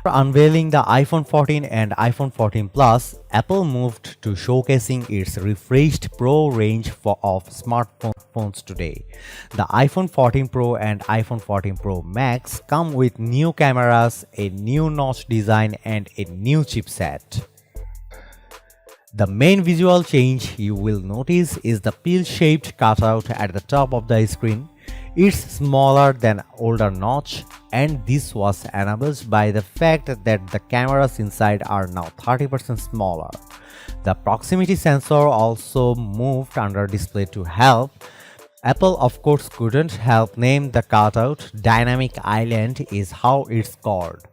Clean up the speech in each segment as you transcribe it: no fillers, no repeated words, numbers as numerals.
Unveiling the iPhone 14 and iPhone 14 Plus, Apple moved to showcasing its refreshed Pro range of smartphones today. The iPhone 14 Pro and iPhone 14 Pro Max come with new cameras, a new notch design, and a new chipset. The main visual change you will notice is the pill-shaped cutout at the top of the screen. It's smaller than older notch, and this was enabled by the fact that the cameras inside are now 30% smaller. The proximity sensor also moved under display to help. Apple of course couldn't help name the cutout. Dynamic Island is how it's called.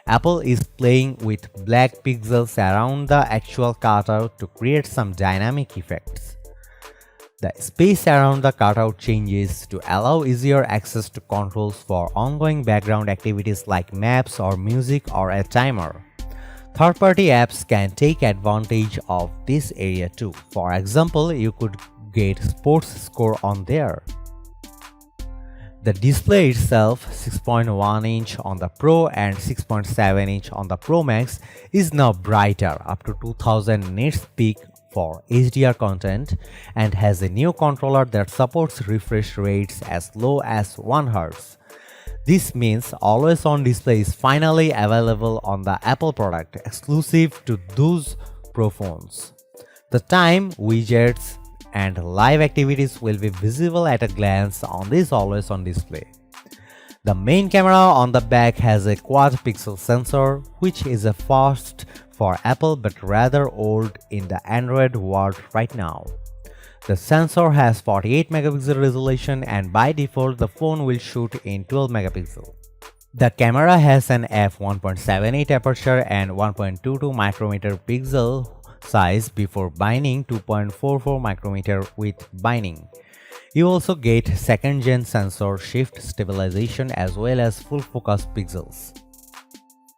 Apple is playing with black pixels around the actual cutout to create some dynamic effects. The space around the cutout changes to allow easier access to controls for ongoing background activities like maps or music or a timer. Third-party apps can take advantage of this area too. For example, you could get sports score on there. The display itself, 6.1-inch on the Pro and 6.7-inch on the Pro Max, is now brighter up to 2000 nits peak for HDR content and has a new controller that supports refresh rates as low as 1 Hz. This means always-on display is finally available on the Apple product, exclusive to those Pro phones. The time, widgets, and live activities will be visible at a glance on this always-on display. The main camera on the back has a quad-pixel sensor, which is a first for Apple but rather old in the Android world right now. The sensor has 48 megapixel resolution and by default the phone will shoot in 12 megapixel. The camera has an f1.78 aperture and 1.22 micrometer pixel size before binding 2.44 micrometer with binding. You also get second-gen sensor shift stabilization as well as full focus pixels.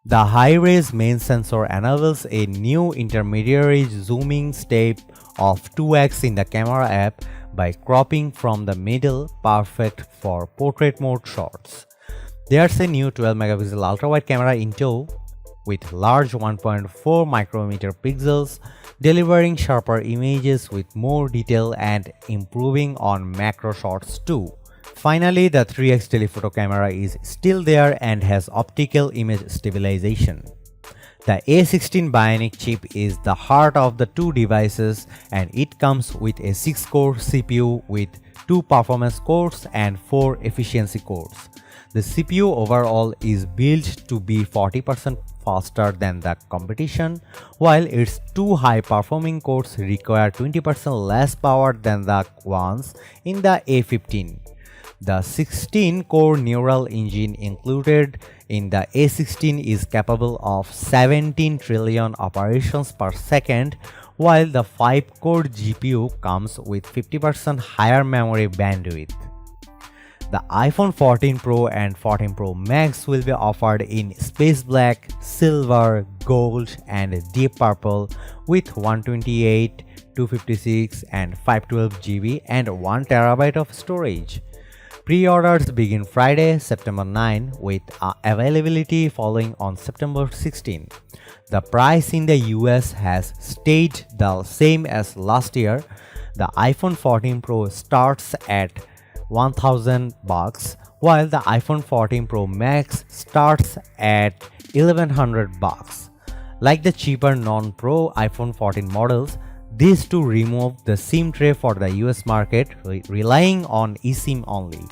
The high-res main sensor enables a new intermediary zooming step of 2x in the camera app by cropping from the middle, perfect for portrait mode shots. There's a new 12 megapixel ultra-wide camera in tow with large 1.4 micrometer pixels, delivering sharper images with more detail and improving on macro shots too. Finally, the 3x telephoto camera is still there and has optical image stabilization. The A16 Bionic chip is the heart of the two devices and it comes with a 6-core CPU with 2 performance cores and 4 efficiency cores. The CPU overall is built to be 40% faster than the competition, while its 2 high-performing cores require 20% less power than the ones in the A15. The 16-core neural engine included in the A16 is capable of 17 trillion operations per second, while the 5-core GPU comes with 50% higher memory bandwidth. The iPhone 14 Pro and 14 Pro Max will be offered in space black, silver, gold, and deep purple with 128, 256, and 512 GB and 1 TB of storage. Pre-orders begin Friday, September 9 with availability following on September 16. The price in the US has stayed the same as last year. The iPhone 14 Pro starts at $1,000 while the iPhone 14 Pro Max starts at $1,100. Like the cheaper non-Pro iPhone 14 models, these two remove the SIM tray for the US market, relying on eSIM only.